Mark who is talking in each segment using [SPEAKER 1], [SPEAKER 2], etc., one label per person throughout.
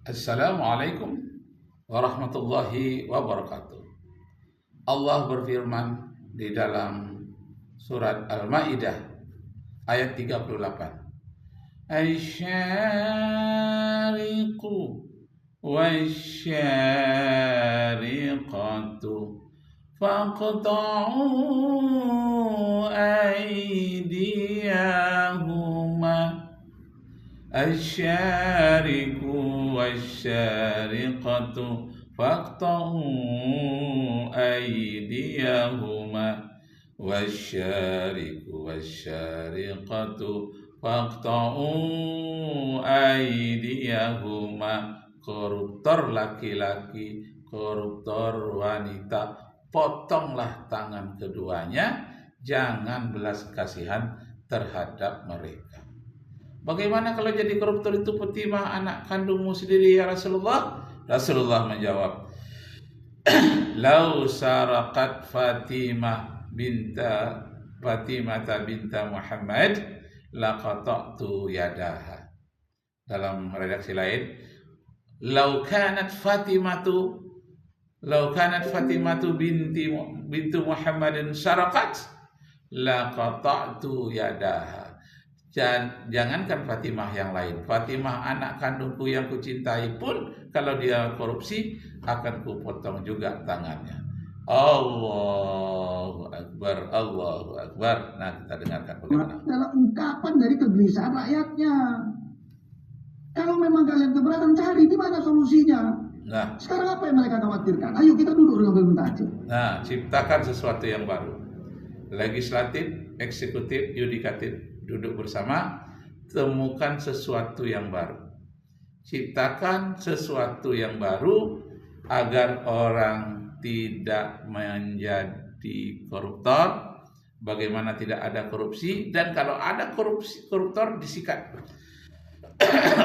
[SPEAKER 1] Assalamualaikum warahmatullahi wabarakatuh. Allah berfirman di dalam surat Al-Maidah ayat 38. Asy-syariqu wasy-syariqatu faqta'u aydiyahuma. Asy-syariqu wasy-syariqatu faqta'u aydiyahuma wasy-syariqu wasy-syariqatu faqta'u aydiyahuma. Koruptor laki-laki, koruptor wanita, potonglah tangan keduanya, jangan belas kasihan terhadap mereka. Bagaimana kalau jadi koruptor itu Fatimah anak kandungmu sendiri ya Rasulullah? Rasulullah menjawab, Lau saraqat Fatimah binta Muhammad laqata'tu yadaha. Dalam redaksi lain, Lau kanat Fatimatu bintu Muhammadin saraqat laqata'tu yadaha. Jangankan Fatimah yang lain, Fatimah anak kandungku yang kucintai pun kalau dia korupsi akan kupotong juga tangannya. Allahu Akbar, Allahu Akbar. Nah, kita dengarkan bagaimana.
[SPEAKER 2] Adalah ungkapan dari kegelisahan rakyatnya. Kalau memang kalian keberatan, cari di mana solusinya.
[SPEAKER 1] Nah,
[SPEAKER 2] sekarang apa yang mereka khawatirkan? Ayo kita duduk dengan pemerintah.
[SPEAKER 1] Nah, ciptakan sesuatu yang baru. Legislatif, eksekutif, yudikatif duduk bersama, temukan sesuatu yang baru. Ciptakan sesuatu yang baru agar orang tidak menjadi koruptor. Bagaimana tidak ada korupsi, dan kalau ada koruptor disikat.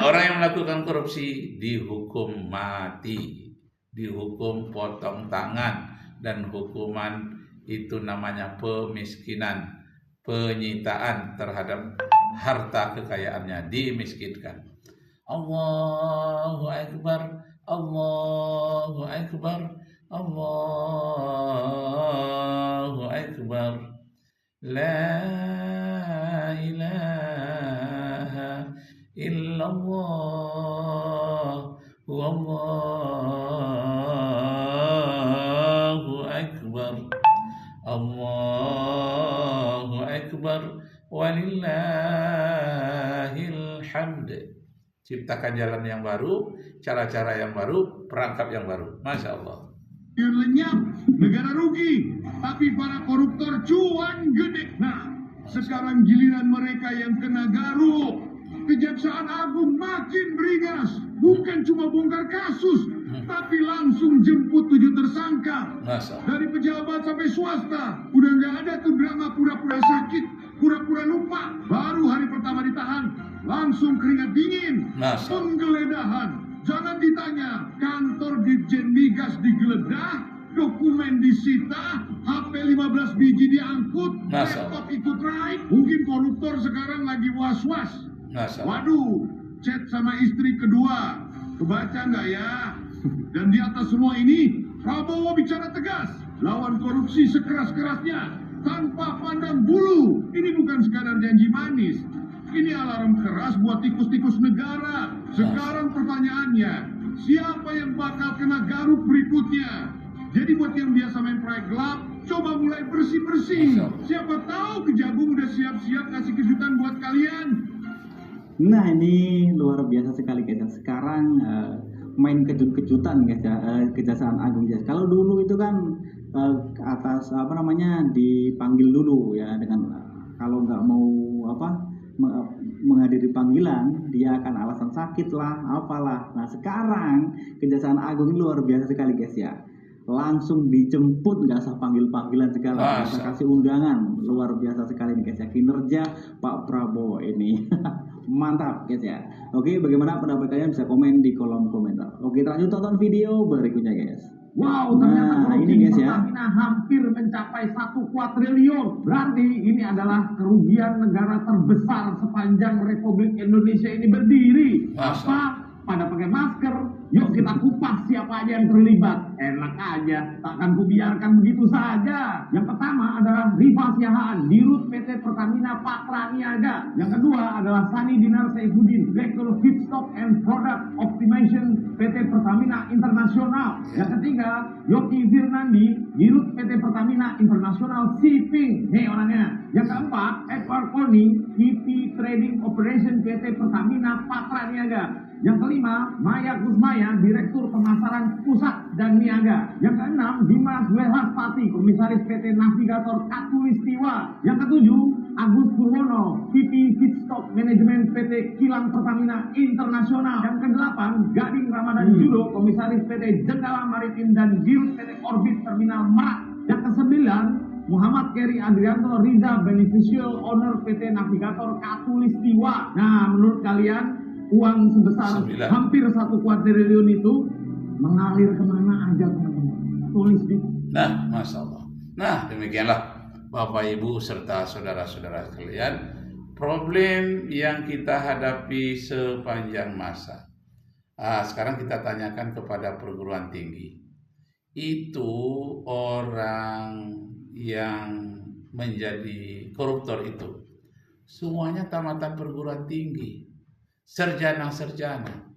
[SPEAKER 1] Orang yang melakukan korupsi dihukum mati, dihukum potong tangan, dan hukuman itu namanya pemiskinan, penyitaan terhadap harta kekayaannya, dimiskinkan. Allahu Akbar, Allahu Akbar, Allahu Akbar. La ilaha illallah wallahu akbar. Allahu Akbar walillahil hamd. Ciptakan jalan yang baru, cara-cara yang baru, perangkap yang baru. Masya Allah.
[SPEAKER 3] Lenyap, negara rugi, tapi para koruptor cuan gede. Nah, sekarang giliran mereka yang kena garuk. Kejaksaan Agung makin beringas, bukan cuma bongkar kasus, tapi langsung jemput 7 tersangka. Dari pejabat sampai swasta, udah nggak ada tuh drama pura-pura sakit, pura-pura lupa. Baru hari pertama ditahan, langsung keringat dingin, penggeledahan. Jangan ditanya, kantor Ditjen Migas digeledah, dokumen disita, HP 15 biji diangkut, laptop ikut raib. Mungkin koruptor sekarang lagi was-was. Waduh, chat sama istri kedua, kebaca nggak ya? Dan di atas semua ini, Prabowo bicara tegas, lawan korupsi sekeras-kerasnya, tanpa pandang bulu. Ini bukan sekadar janji manis, ini alarm keras buat tikus-tikus negara. Sekarang pertanyaannya, siapa yang bakal kena garuk berikutnya? Jadi buat yang biasa main proyek gelap, coba mulai bersih-bersih. Siapa tahu Kejagung udah siap-siap kasih kejutan buat kalian.
[SPEAKER 4] Nah, ini luar biasa sekali guys. Sekarang main kejut-kejutan guys ya, Kejaksaan Agung guys. Kalau dulu itu kan atas dipanggil dulu ya, dengan kalau nggak mau menghadiri panggilan, dia akan alasan sakit lah, apalah. Nah, sekarang Kejaksaan Agung ini luar biasa sekali guys ya. Langsung dijemput, nggak usah panggil-panggilan segala, nggak usah kasih undangan. Luar biasa sekali nih guys ya, kinerja Pak Prabowo ini. Mantap guys ya. Oke, bagaimana pendapat kalian? Bisa komen di kolom komentar. Oke, lanjut tonton video berikutnya guys.
[SPEAKER 2] Wow, ternyata
[SPEAKER 4] ini guys ya,
[SPEAKER 2] Pertamina hampir mencapai 1 kuadriliun. Berarti ini adalah kerugian negara terbesar sepanjang Republik Indonesia ini berdiri. Apa? Pada pakai masker,
[SPEAKER 3] siapa aja yang terlibat. Enak aja, takkan kubiarkan begitu saja. Yang pertama adalah Rifa Siahaan, Dirut PT Pertamina Patra Niaga. Yang kedua adalah Sani Dinar Saifuddin, Direktur Feedstock and Product Optimization PT Pertamina Internasional. Yang ketiga, Yoki Firnandi, Dirut PT Pertamina International Shipping. Nih orangnya. Yang keempat, Edward Koni, VP Trading Operation PT Pertamina Patra Niaga. Yang kelima, Maya Kusmaya, Direktur Pemasaran Pusat dan Niaga. Yang keenam, Dimas Welaspati, Komisaris PT Navigator Katulistiwa. Yang ketujuh, Agus Purwono, VP Feedstock Manajemen PT Kilang Pertamina Internasional. Yang kedelapan, Gading Ramadan Judo, Komisaris PT Jenggala Maritim dan Dirut PT Orbit Terminal Merak. Yang kesembilan, Muhammad Keri Adrianto Riza, Beneficial Owner PT Navigator Katulistiwa. Nah, menurut kalian uang sebesar hampir 1 triliun itu mengalir kemana aja, teman-teman? Tulis di.
[SPEAKER 1] Nah, Masya Allah. Nah, demikianlah Bapak Ibu serta saudara-saudara sekalian, problem yang kita hadapi sepanjang masa. Sekarang kita tanyakan kepada perguruan tinggi. Itu orang yang menjadi koruptor itu semuanya tamatan perguruan tinggi, sarjana-sarjana.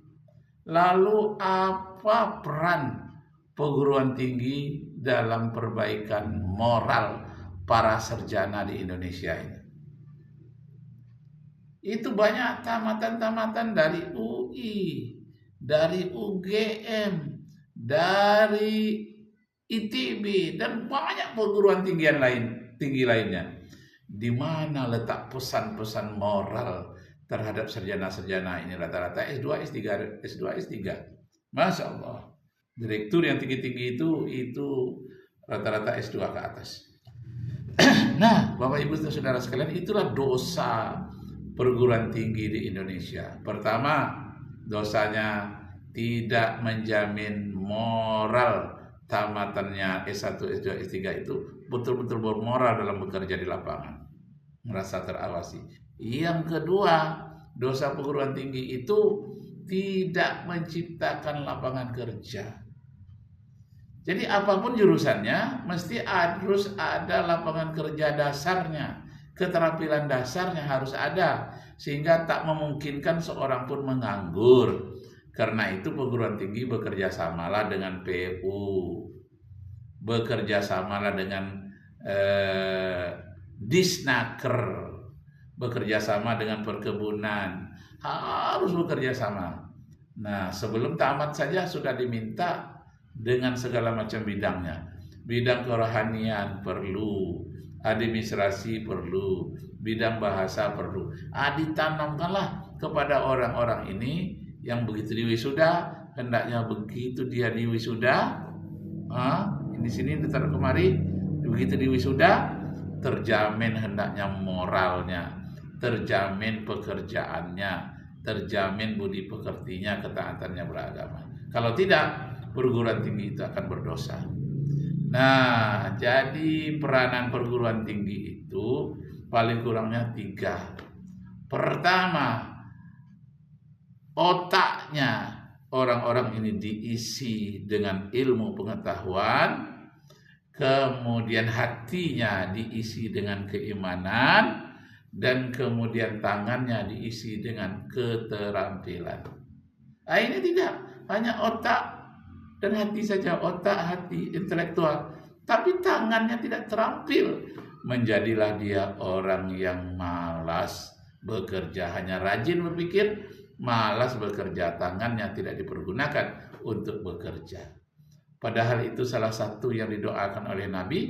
[SPEAKER 1] Lalu apa peran perguruan tinggi dalam perbaikan moral para sarjana di Indonesia ini? Itu banyak tamatan-tamatan dari UI, dari UGM, dari ITB, dan banyak perguruan tinggi lainnya. Di mana letak pesan-pesan moral terhadap sarjana-sarjana ini? Rata-rata S2, S3. Masya Allah. Direktur yang tinggi-tinggi itu rata-rata S2 ke atas. Nah, Bapak Ibu dan Saudara sekalian, itulah dosa perguruan tinggi di Indonesia. Pertama, dosanya tidak menjamin moral tamatannya S1, S2, S3 itu betul-betul bermoral dalam bekerja di lapangan, merasa terawasi. Yang kedua, dosa perguruan tinggi itu tidak menciptakan lapangan kerja. Jadi apapun jurusannya mesti harus ada lapangan kerja dasarnya, keterampilan dasarnya harus ada, sehingga tak memungkinkan seorang pun menganggur. Karena itu perguruan tinggi bekerja samalah dengan PU, bekerja samalah dengan Disnaker, bekerja sama dengan perkebunan, harus bekerja sama. Nah, sebelum tamat saja sudah diminta dengan segala macam bidangnya. Bidang kerohanian perlu, administrasi perlu, bidang bahasa perlu. Ditanamkanlah kepada orang-orang ini yang begitu diwisuda, hendaknya begitu dia diwisuda, di sini ditaruh kemari, begitu diwisuda, terjamin hendaknya moralnya, terjamin pekerjaannya, terjamin budi pekertinya, ketaatannya beragama. Kalau tidak, perguruan tinggi itu akan berdosa. Nah, jadi peranan perguruan tinggi itu paling kurangnya 3. Pertama, otaknya orang-orang ini diisi dengan ilmu pengetahuan, kemudian hatinya diisi dengan keimanan, dan kemudian tangannya diisi dengan keterampilan. Ini tidak hanya otak dan hati saja, otak, hati, intelektual, tapi tangannya tidak terampil. Menjadilah dia orang yang malas bekerja, hanya rajin berpikir, malas bekerja, tangannya tidak dipergunakan untuk bekerja. Padahal itu salah satu yang didoakan oleh Nabi,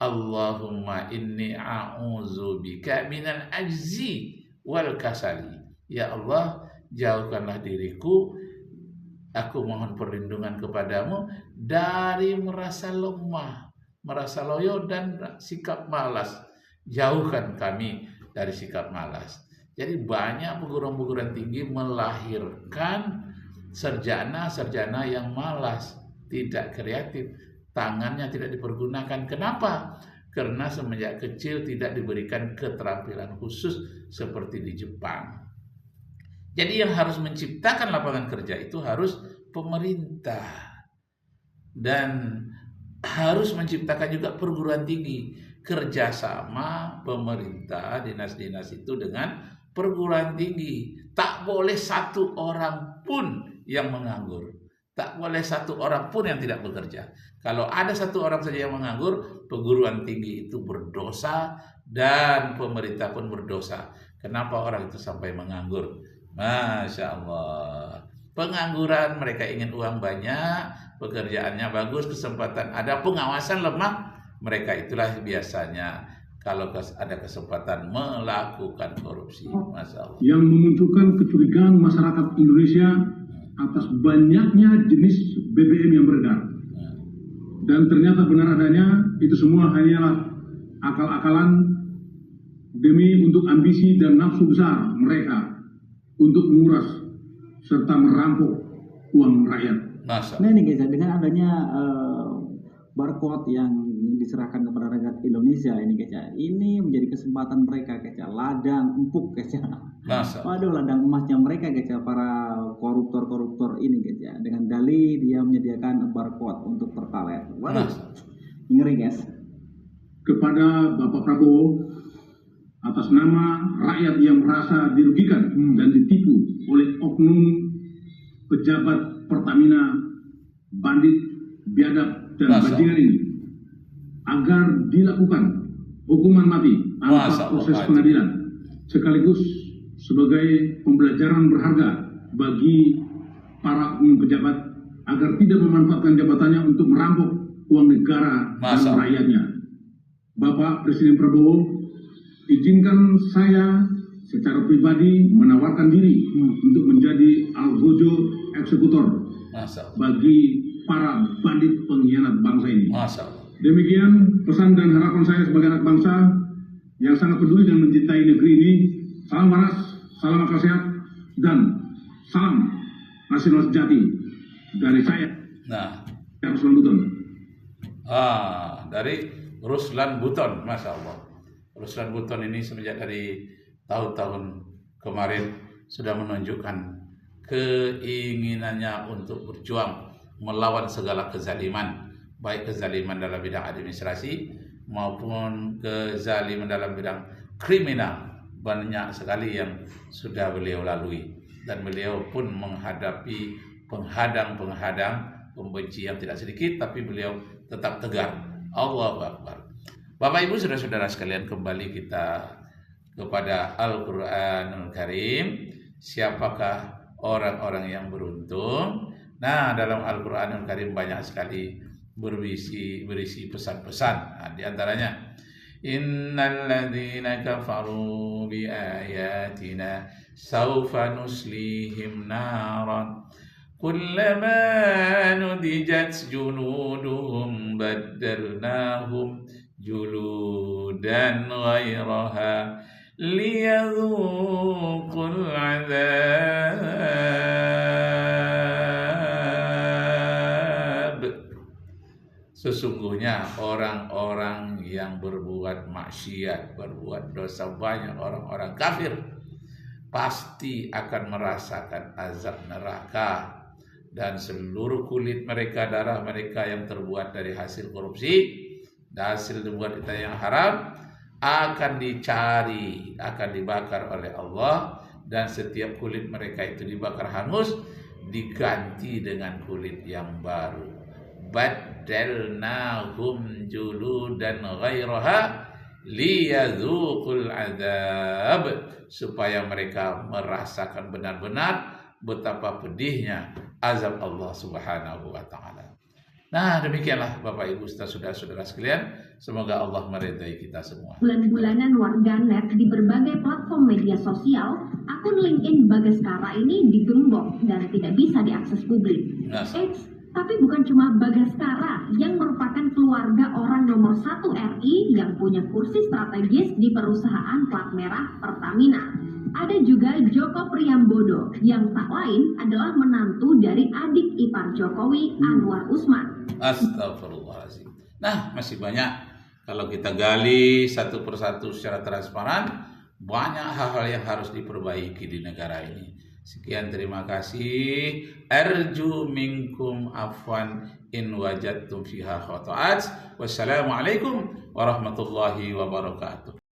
[SPEAKER 1] Allahumma inni a'udzubika minal ajzi wal kasali. Ya Allah, jauhkanlah diriku, aku mohon perlindungan kepadamu dari merasa lemah, merasa loyo, dan sikap malas. Jauhkan kami dari sikap malas. Jadi banyak perguruan-perguruan tinggi melahirkan sarjana-sarjana yang malas, tidak kreatif, tangannya tidak dipergunakan. Kenapa? Karena semenjak kecil tidak diberikan keterampilan khusus seperti di Jepang. Jadi yang harus menciptakan lapangan kerja itu harus pemerintah. dan harus menciptakan juga perguruan tinggi, kerjasama pemerintah dinas-dinas itu dengan perguruan tinggi. Tak boleh satu orang pun yang menganggur, tak boleh satu orang pun yang tidak bekerja. Kalau ada satu orang saja yang menganggur, perguruan tinggi itu berdosa dan pemerintah pun berdosa. Kenapa orang itu sampai menganggur? Masya Allah. Pengangguran, mereka ingin uang banyak, pekerjaannya bagus, kesempatan ada, pengawasan lemah. Mereka itulah biasanya kalau ada kesempatan melakukan korupsi. Masya Allah.
[SPEAKER 3] Yang memunculkan kecurigaan masyarakat Indonesia atas banyaknya jenis BBM yang beredar. Dan ternyata benar adanya itu semua hanyalah akal-akalan demi untuk ambisi dan nafsu besar mereka untuk menguras serta merampok uang rakyat.
[SPEAKER 4] Nah ini guys, dengan adanya barcode yang diserahkan kepada rakyat Indonesia ini guys ya, ini menjadi kesempatan mereka guys ya, ladang empuk guys ya. Waduh, ladang emasnya mereka guys ya, para koruptor ini guys ya, dengan dalih dia menyediakan barcode untuk Pertalite. Waduh, ngeri guys.
[SPEAKER 3] Kepada Bapak Prabowo, atas nama rakyat yang merasa dirugikan dan ditipu oleh oknum pejabat Pertamina, bandit, biadab, dan bajingan ini, agar dilakukan hukuman mati tanpa proses pengadilan, sekaligus sebagai pembelajaran berharga bagi para oknum pejabat agar tidak memanfaatkan jabatannya untuk merampok uang negara dan rakyatnya. Bapak Presiden Prabowo, izinkan saya secara pribadi menawarkan diri untuk menjadi algojo eksekutor bagi para bandit pengkhianat bangsa ini. Demikian pesan dan harapan saya sebagai anak bangsa yang sangat peduli dan mencintai negeri ini. Salam panas, salam akal sehat, dan salam nasional sejati dari saya. Ruslan Buton.
[SPEAKER 1] Dari Ruslan Buton, Masya Allah. Ruslan Buton ini semenjak dari tahun-tahun kemarin sudah menunjukkan keinginannya untuk berjuang melawan segala kezaliman, baik kezaliman dalam bidang administrasi maupun kezaliman dalam bidang kriminal. Banyak sekali yang sudah beliau lalui, dan beliau pun menghadapi penghadang-penghadang pembenci yang tidak sedikit, tapi beliau tetap tegar. Allahu Akbar. Bapak Ibu saudara-saudara sekalian, kembali kita kepada Al-Quranul Karim. Siapakah orang-orang yang beruntung? Nah, dalam Al-Quranul Karim banyak sekali berisi pesan-pesan. Nah, di antaranya, innal ladzina kafaru bi ayatina sawfa nuslihim naran kullama nudijat junuduhum baddalnahum juludan ghairaha liyadhuqul adzab. Sesungguhnya orang-orang yang berbuat maksiat, berbuat dosa banyak, orang-orang kafir pasti akan merasakan azab neraka, dan seluruh kulit mereka, darah mereka yang terbuat dari hasil korupsi, hasil dibuat kita yang haram, akan dicari, akan dibakar oleh Allah, dan setiap kulit mereka itu dibakar hangus, diganti dengan kulit yang baru. Baddalnahum juludan ghairaha liyadzuqul adzab, supaya mereka merasakan benar-benar betapa pedihnya azab Allah Subhanahu wa taala. Nah, demikianlah Bapak Ibu saudara-saudara sekalian, semoga Allah meridai kita semua.
[SPEAKER 5] Bulan-bulanan warganet di berbagai platform media sosial, akun LinkedIn Bagaskara ini digembok dan tidak bisa diakses publik. Tapi bukan cuma Bagaskara yang merupakan keluarga orang nomor 1 RI yang punya kursi strategis di perusahaan plat merah Pertamina. Ada juga Joko Priambodo yang tak lain adalah menantu dari adik ipar Jokowi, Anwar Usman.
[SPEAKER 1] Astagfirullahaladzim. Nah, masih banyak kalau kita gali satu persatu secara transparan, banyak hal-hal yang harus diperbaiki di negara ini. Sekian, terima kasih. Arju minkum afwan in wajadtum fiha khata'at. Wassalamualaikum warahmatullahi wabarakatuh.